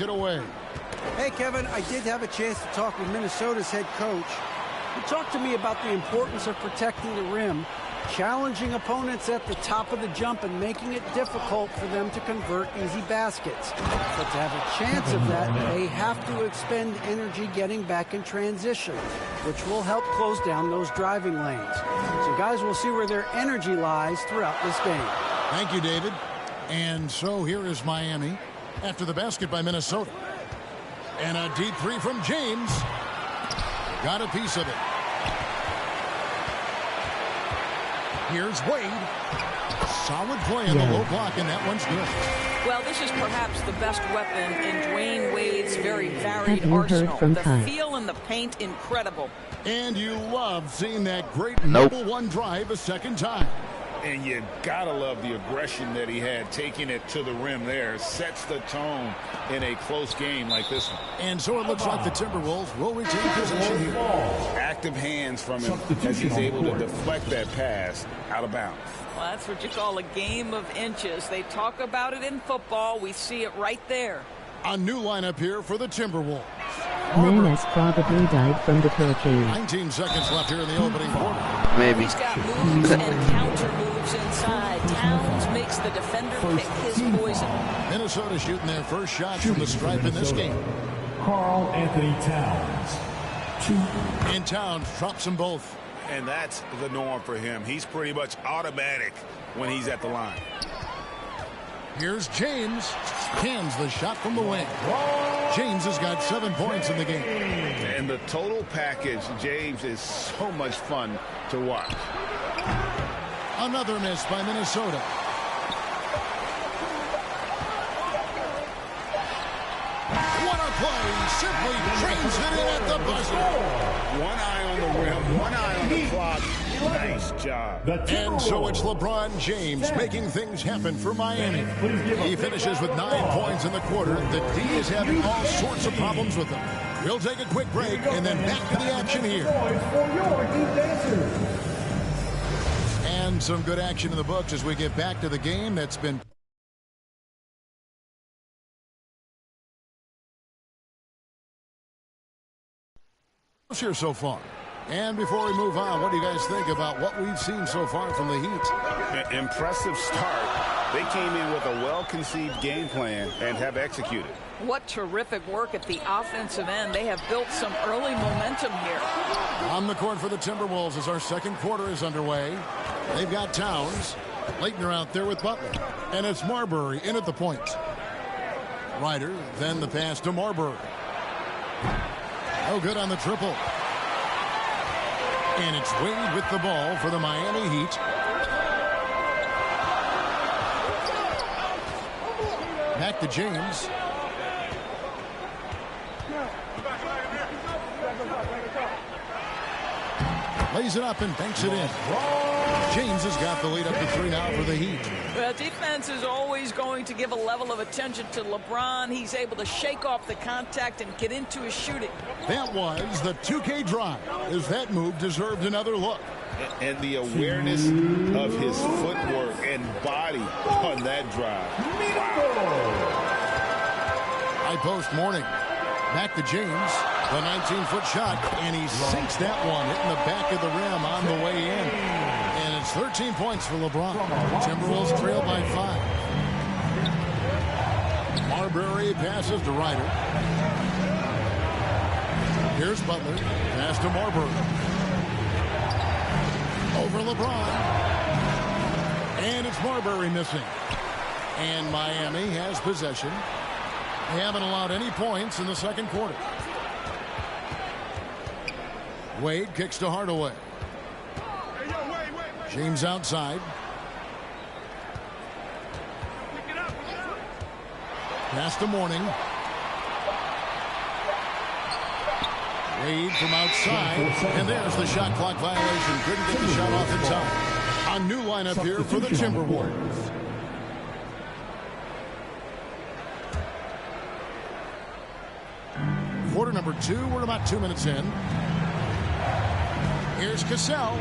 it away. Hey, Kevin, I did have a chance to talk with Minnesota's head coach. He talked to me about the importance of protecting the rim, challenging opponents at the top of the jump and making it difficult for them to convert easy baskets. But to have a chance of that, they have to expend energy getting back in transition, which will help close down those driving lanes. So, guys, we'll see where their energy lies throughout this game. Thank you, David. And so here is Miami after the basket by Minnesota. And a deep three from James. Got a piece of it. Here's Wade. Solid play on the low block, and that one's good. Well, this is perhaps the best weapon in Dwayne Wade's very varied arsenal. The feel in the paint, incredible. And you love seeing that great number one drive a second time. And you gotta love the aggression that he had, taking it to the rim there. Sets the tone in a close game like this one. And so it looks like the Timberwolves will retain possession here. Active hands from him as he's able to deflect that pass out of bounds. Well, that's what you call a game of inches. They talk about it in football. We see it right there. A new lineup here for the Timberwolves. Manas probably died from the hurricane. 19 seconds left here in the opening quarter. Maybe. He's got moves and counter moves inside. Towns makes the defender pick his poison. Minnesota shooting their first shots from the stripe in this game. Karl Anthony Towns. 2. And Towns drops them both. And that's the norm for him. He's pretty much automatic when he's at the line. Here's James. Cans the shot from the wing. James has got 7 points in the game. And the total package, James, is so much fun to watch. Another miss by Minnesota. What a play. Simply trains it in at the buzzer. One eye on the rim, one eye on the clock. Nice job. And so it's LeBron James making things happen for Miami. He finishes with 9 points in the quarter. The D is having all sorts of problems with him. We'll take a quick break and then back to the action here. And some good action in the books as we get back to the game that's been here so far. And before we move on, what do you guys think about what we've seen so far from the Heat? Impressive start. They came in with a well-conceived game plan and have executed. What terrific work at the offensive end. They have built some early momentum here. On the court for the Timberwolves as our second quarter is underway. They've got Towns. Leitner out there with Butler. And it's Marbury in at the point. Ryder, then the pass to Marbury. No good on the triple. And it's Wade with the ball for the Miami Heat. Back to James. Lays it up and banks it in. James has got the lead up to 3 now for the Heat. Well, defense is always going to give a level of attention to LeBron. He's able to shake off the contact and get into his shooting. That was the 2K drive, as that move deserved another look. And the awareness of his footwork and body on that drive. High post Morning. Back to James. The 19-foot shot, and he sinks that one, hitting the back of the rim on the way in. And it's 13 points for LeBron. Timberwolves trail by 5. Marbury passes to Ryder. Here's Butler. Pass to Marbury. Over LeBron. And it's Marbury missing. And Miami has possession. They haven't allowed any points in the second quarter. Wade kicks to Hardaway. James outside. Pass to Morning. Wade from outside. And there's the shot clock violation. Couldn't get the shot off in time. A new lineup here for the Timberwolves. Quarter number 2. We're about 2 minutes in. Here's Cassell.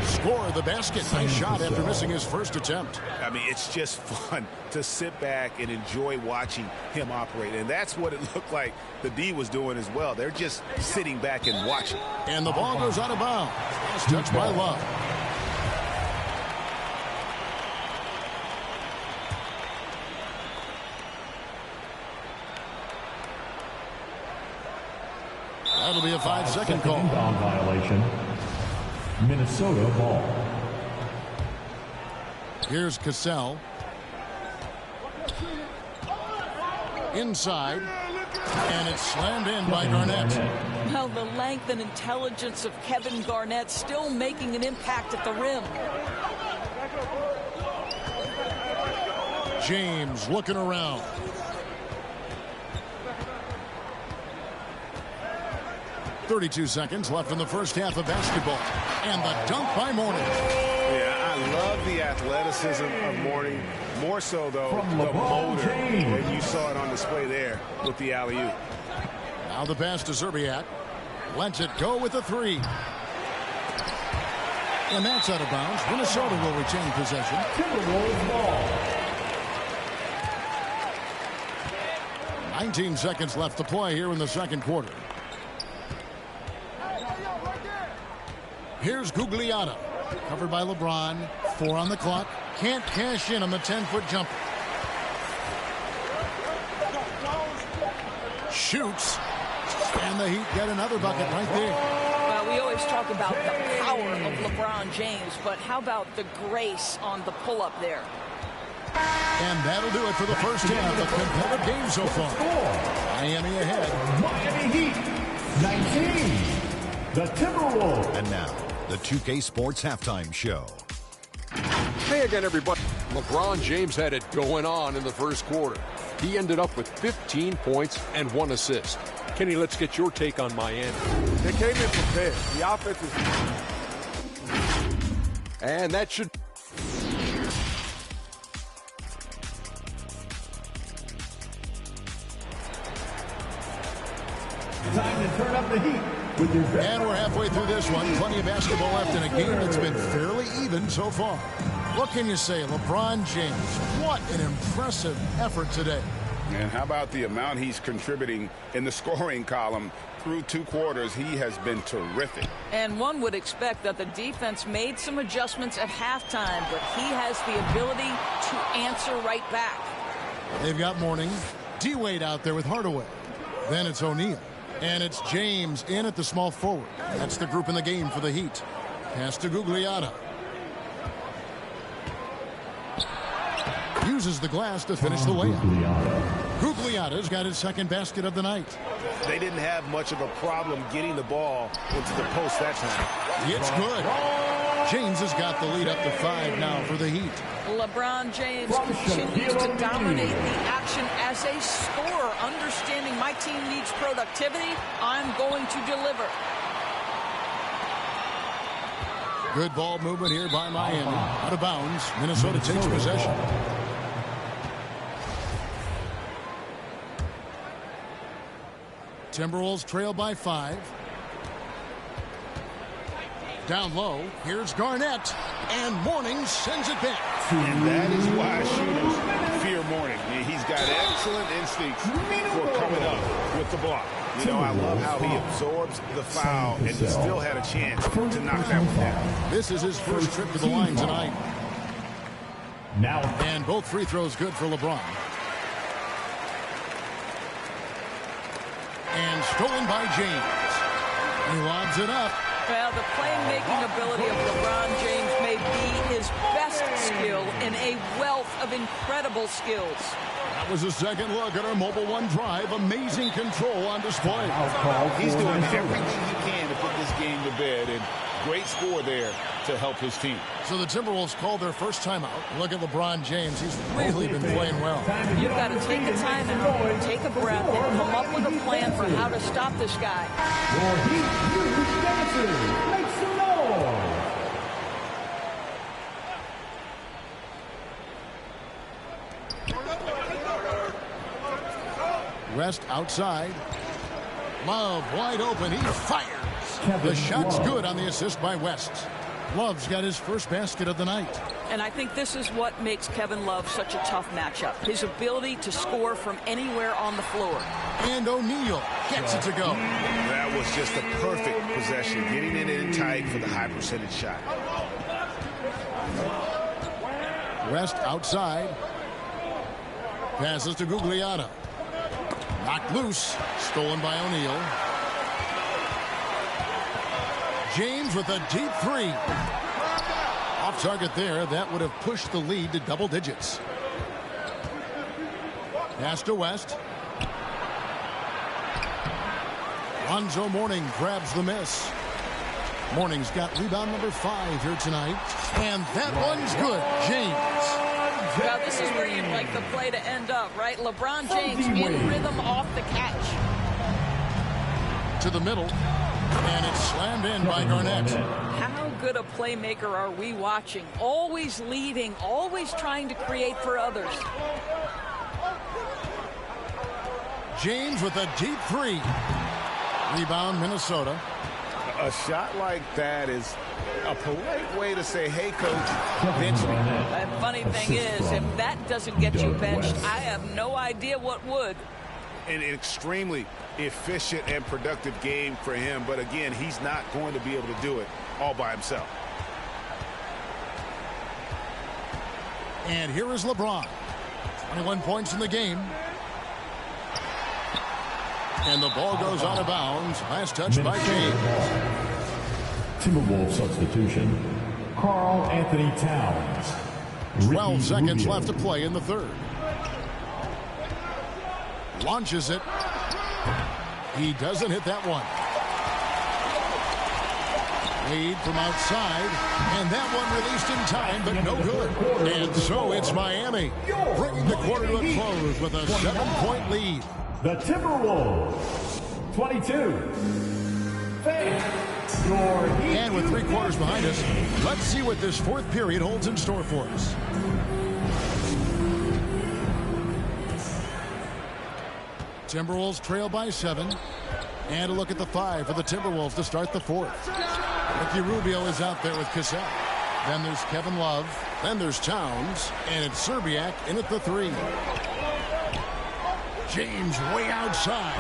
score the basket. Nice shot after missing his first attempt. I mean, it's just fun to sit back and enjoy watching him operate. And that's what it looked like the D was doing as well. They're just sitting back and watching. And the ball goes out of bounds. Last touch by Love. That'll be a 5-second call. Inbound violation. Minnesota ball. Here's Cassell. Inside. And it's slammed in by Garnett. Well, the length and intelligence of Kevin Garnett still making an impact at the rim. James looking around. .32 seconds left in the first half of basketball. And the dunk by Mourning. Yeah, I love the athleticism of Mourning. More so, though, From the LeBron motor. James. And you saw it on display there with the alley-oop. Now the pass to Zerbiak. Lets it go with a three. And that's out of bounds. Minnesota will retain possession. Timberwolves ball. 19 seconds left to play here in the second quarter. Here's Gugliotta. Covered by LeBron. 4 on the clock. Can't cash in on the 10-foot jumper. Shoots. And the Heat get another bucket right there. Well, we always talk about the power of LeBron James, but how about the grace on the pull-up there? And that'll do it for the first half. A competitive game so far. Miami ahead. Miami Heat. 19. The Timberwolves. And now, the 2K Sports Halftime Show. Hey again, everybody. LeBron James had it going on in the first quarter. He ended up with 15 points and 1 assist. Kenny, let's get your take on Miami. They came in prepared. The offense is... And that should... Time to turn up the heat with your... And we're halfway through this one. Plenty of basketball left in a game that's been fairly even so far. What can you say? LeBron James, what an impressive effort today. And how about the amount he's contributing in the scoring column? Through 2 quarters, he has been terrific. And one would expect that the defense made some adjustments at halftime, but he has the ability to answer right back. They've got Mourning. D-Wade out there with Hardaway. Then it's O'Neal. And it's James in at the small forward. That's the group in the game for the Heat. Pass to Gugliotta. Uses the glass to finish the layup. Gugliotta's got his second basket of the night. They didn't have much of a problem getting the ball into the post that time. It's good. James has got the lead up to 5 now for the Heat. LeBron James continues to dominate the action as a scorer, understanding my team needs productivity. I'm going to deliver. Good ball movement here by Miami. Out of bounds. Minnesota takes possession. Timberwolves trail by 5. Down low. Here's Garnett. And Mourning sends it back. And that is why shooters fear Mourning. I mean, he's got excellent instincts for coming up with the block. You know, I love how he absorbs the foul and he still had a chance to knock that one down. This is his first trip to the line tonight. Now, And both free throws good for LeBron. And stolen by James. He lobs it up. Well, the playmaking ability of LeBron James may be his best skill in a wealth of incredible skills. That was a second look at our Mobile One drive. Amazing control on display. He's doing everything he can to put this game to bed, and great score there to help his team. So the Timberwolves called their first timeout. Look at LeBron James. He's really been playing well. You've got to take a timeout, take a breath, and come up with a plan for how to stop this guy. your Heat News dancers, make some noise. West outside. Love wide open. He fires. The shot's good on the assist by West. Love's got his first basket of the night. And I think this is what makes Kevin Love such a tough matchup. His ability to score from anywhere on the floor. And O'Neal gets it to go. That was just a perfect possession. Getting it in tight for the high percentage shot. West outside. Passes to Gugliotta. Knocked loose. Stolen by O'Neal. James with a deep three. Off target there. That would have pushed the lead to double digits. Pass to West. Lonzo Mourning grabs the miss. Mourning's got rebound number 5 here tonight. And that one's good. James. Well, this is where you'd like the play to end up, right? LeBron James in rhythm off the catch. To the middle. And it's slammed in by Garnett. How good a playmaker are we watching? Always leading, always trying to create for others. James with a deep three. Rebound, Minnesota. A shot like that is a polite way to say, hey, coach, bench me. And funny thing is, if that doesn't get you benched, I have no idea what would. An extremely efficient and productive game for him. But again, he's not going to be able to do it all by himself. And here is LeBron. 21 points in the game. And the ball goes out of bounds. Last touch by James. Timberwolves substitution. Karl Anthony Towns. 12 seconds left to play in the third. Launches it. He doesn't hit that one. Lead from outside. And that one released in time, but no good. And so it's Miami, bringing the quarter to a close with a 7-point lead. The Timberwolves, 22. And with 3 quarters behind us, let's see what this fourth period holds in store for us. Timberwolves trail by 7. And a look at the 5 for the Timberwolves to start the fourth. Ricky Rubio is out there with Cassell. Then there's Kevin Love. Then there's Towns. And it's Serbiak in at the 3. James way outside.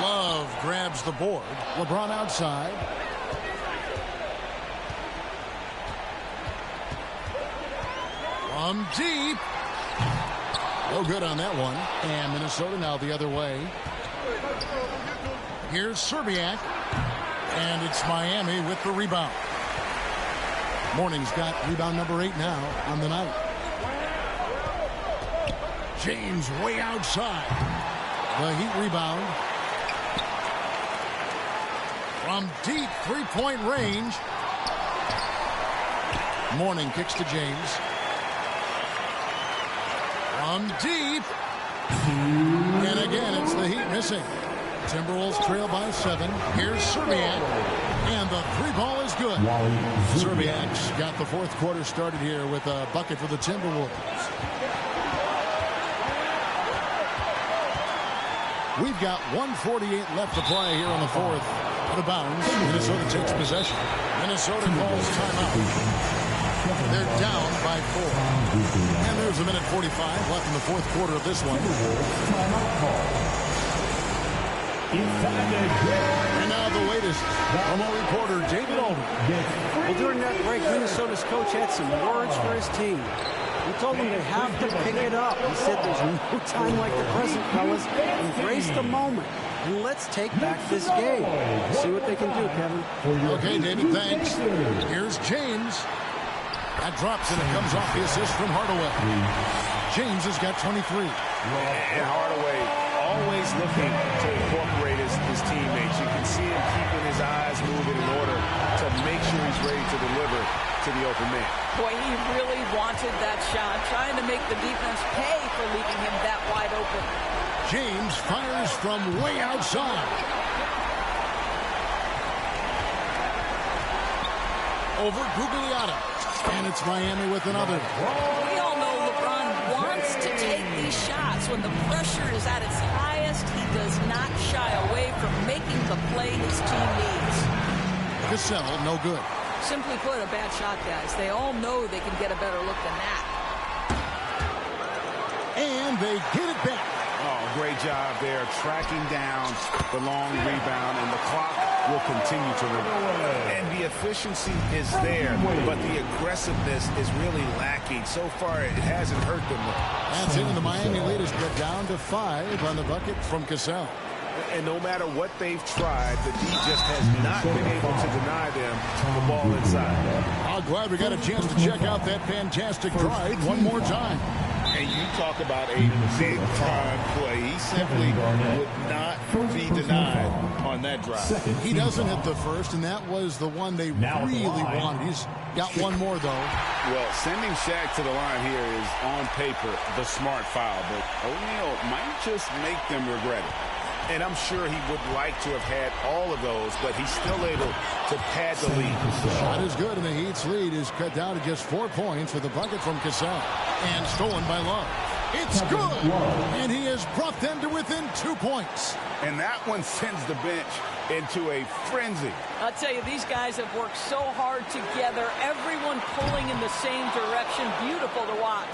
Love grabs the board. LeBron outside. From deep. No good on that one. And Minnesota now the other way. Here's Serbiak. And it's Miami with the rebound. Mourning's got rebound number 8 now on the night. James way outside. The Heat rebound. From deep three-point range. Mourning kicks to James. From deep. And again, it's the Heat missing. Timberwolves trail by 7. Here's Serbiak. And the 3-ball is good. Serbiak's got the fourth quarter started here with a bucket for the Timberwolves. We've got 1:48 left to play here on the fourth. Out of bounds. Minnesota takes possession. Minnesota calls timeout. They're down by 4. And there's a minute 45 left in the fourth quarter of this one. And now the latest from our reporter, David Aldridge. Well, during that break, Minnesota's coach had some words for his team. He told them they have to pick it up. He said there's no time like the present, fellas. Embrace the moment. And let's take back this game. See what they can do, Kevin. Okay, David, thanks. Here's James. That drops and it comes off the assist from Hardaway. James has got 23. And Hardaway always looking to incorporate his teammates. You can see him keeping his eyes moving in order to make sure he's ready to deliver to the open man. Boy, he really wanted that shot, trying to make the defense pay for leaving him that wide open. James fires from way outside. Over Gugliotta. And it's Miami with another. We all know LeBron wants to take these shots. When the pressure is at its highest, he does not shy away from making the play his team needs. Cassell, no good. Simply put, a bad shot, guys. They all know they can get a better look than that. And they get it back. Oh, great job there, tracking down the long rebound, and the clock will continue to run. And the efficiency is there, but the aggressiveness is really lacking. So far, it hasn't hurt them. That's it, and the Miami lead is cut down to 5 on the bucket from Cassell. And no matter what they've tried, the D just has not been able to deny them the ball inside. I'm glad we got a chance to check out that fantastic drive one more time. And you talk about a big-time play. He simply would not be denied on that drive. He doesn't hit the first, and that was the one they really wanted. He's got one more, though. Well, sending Shaq to the line here is, on paper, the smart foul. But O'Neal might just make them regret it. And I'm sure he would like to have had all of those, but he's still able to pad the lead. Shot is good, and the Heat's lead is cut down to just 4 points with the bucket from Cassell. And stolen by Love. It's good! And he has brought them to within 2 points. And that one sends the bench into a frenzy. I'll tell you, these guys have worked so hard together. Everyone pulling in the same direction. Beautiful to watch.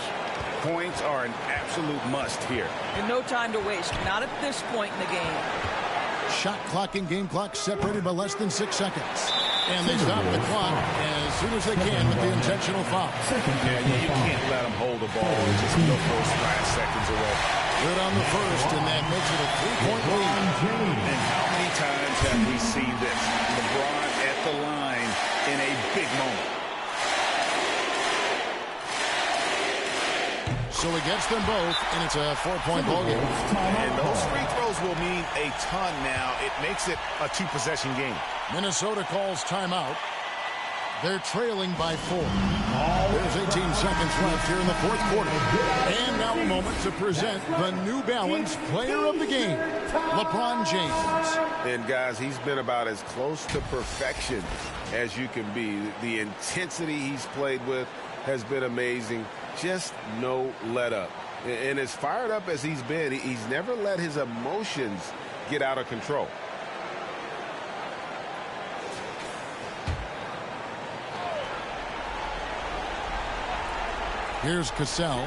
Points are an absolute must here. And no time to waste. Not at this point in the game. Shot clock and game clock separated by less than 6 seconds. And they stop the clock as soon as they can with the intentional foul. Yeah, you can't let them hold the ball and just go those 5 seconds away. Good on the first, and that makes it a 3-point lead. And how many times have we seen this? LeBron at the line in a big moment. So he gets them both, and it's a 4-point ball game. And those free throws will mean a ton now. It makes it a 2-possession game. Minnesota calls timeout. They're trailing by 4. There's 18 seconds left here in the 4th quarter. And now a moment to present the New Balance Player of the Game, LeBron James. And, guys, he's been about as close to perfection as you can be. The intensity he's played with has been amazing. Just no let up. And as fired up as he's been, he's never let his emotions get out of control. Here's Cassell.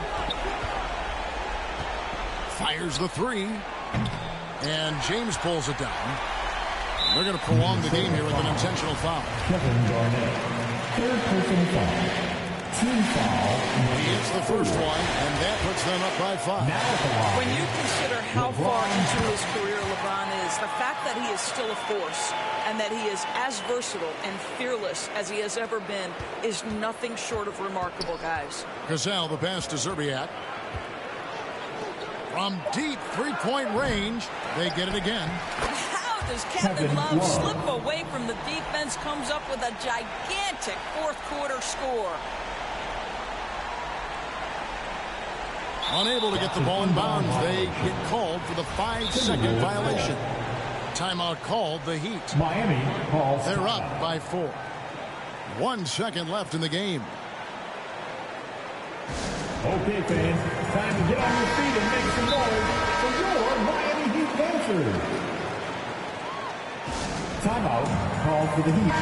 Fires the 3. And James pulls it down. They're going to prolong the game here with an intentional foul. Kevin Garnett, third personal foul. Team foul. He hits the first one, and that puts them up by 5. When you consider how far into his career LeBron is, the fact that he is still a force and that he is as versatile and fearless as he has ever been is nothing short of remarkable, guys. Cassell, the pass to Zerbiak. From deep 3-point range, they get it again. How does Kevin Love slip away from the defense, comes up with a gigantic 4th quarter score? Unable to get the ball in bounds, they get called for the 5-second violation. Timeout called, the Heat. Miami calls. They're up by 4. 1 second left in the game. Okay, fans, time to get on your feet and make some noise for your Miami Heat Panthers. Timeout called for the Heat.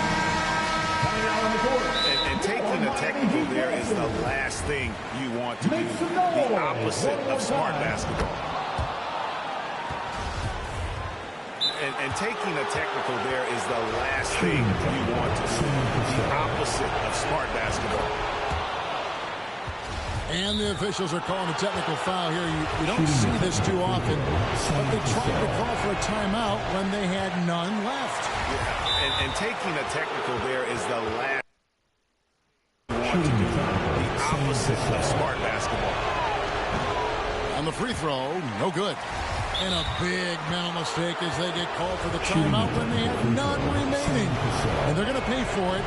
Coming out on the court. And taking a technical there is the last thing you want to do. The opposite of smart basketball. And taking a technical there is the last thing you want to do. The opposite of smart basketball. And the officials are calling a technical foul here. You don't see this too often, but they tried to call for a timeout when they had none left. And taking a technical there is the last thing you want to do. The opposite of smart basketball. On the free throw, no good. And a big mental mistake as they get called for the timeout when they have none remaining. And they're going to pay for it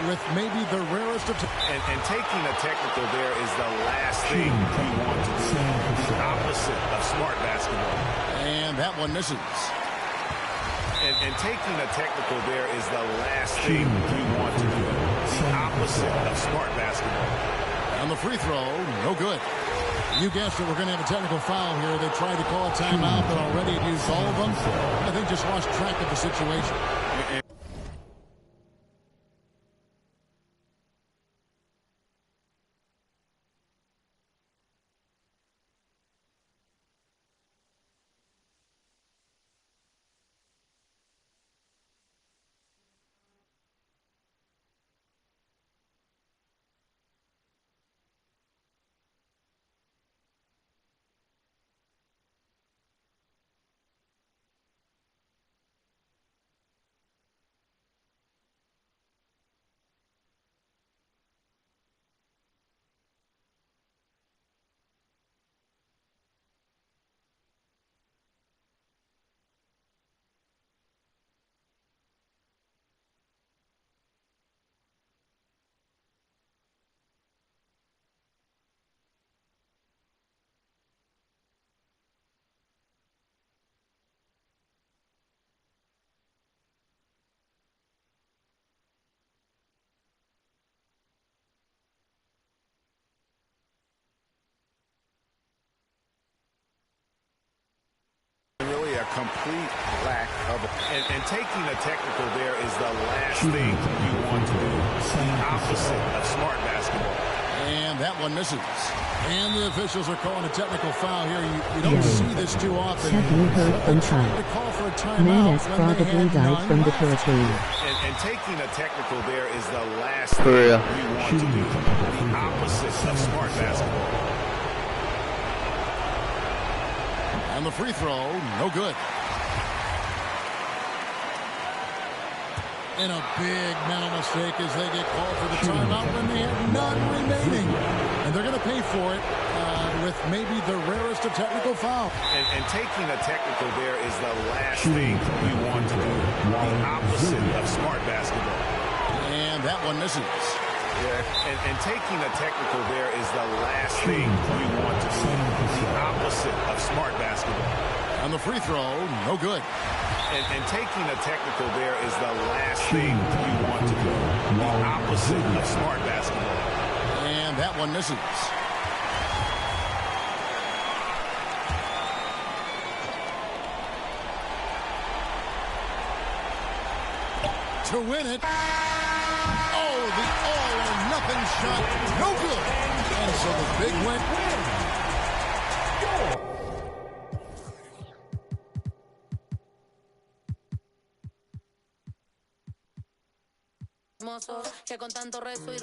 with maybe the rarest of and taking a technical there is the last thing you want to do. The opposite of smart basketball. And that one misses. And taking a technical there is the last thing you want to do. The opposite of smart basketball. On the free throw, no good. You guessed it, we're going to have a technical foul here. They tried to call a timeout, but already had used all of them. I think just lost track of the situation. a complete lack of and taking a technical there is the last thing you want to do. The opposite of smart basketball. And that one misses. And the officials are calling a technical foul here. You don't see this too often. Have you heard from time? To call for a timeout Man has when they probably had died 9 from the left. hurricane. And taking a technical there is the last thing you want to do. The opposite of smart basketball. And the free throw, no good. And a big mental mistake as they get called for the timeout when they have none remaining. And they're going to pay for it with maybe the rarest of technical fouls. And taking a technical there is the last thing you want to do. The opposite of smart basketball. And that one misses. Yeah, and taking a technical there is the last thing you want to do. The opposite of smart basketball. And the free throw, no good. And taking a technical there is the last thing you want to do. The opposite of smart basketball. And that one misses. To win it. Oh, the all-or-nothing shot, no good. And so the big win. Que con tanto rezo y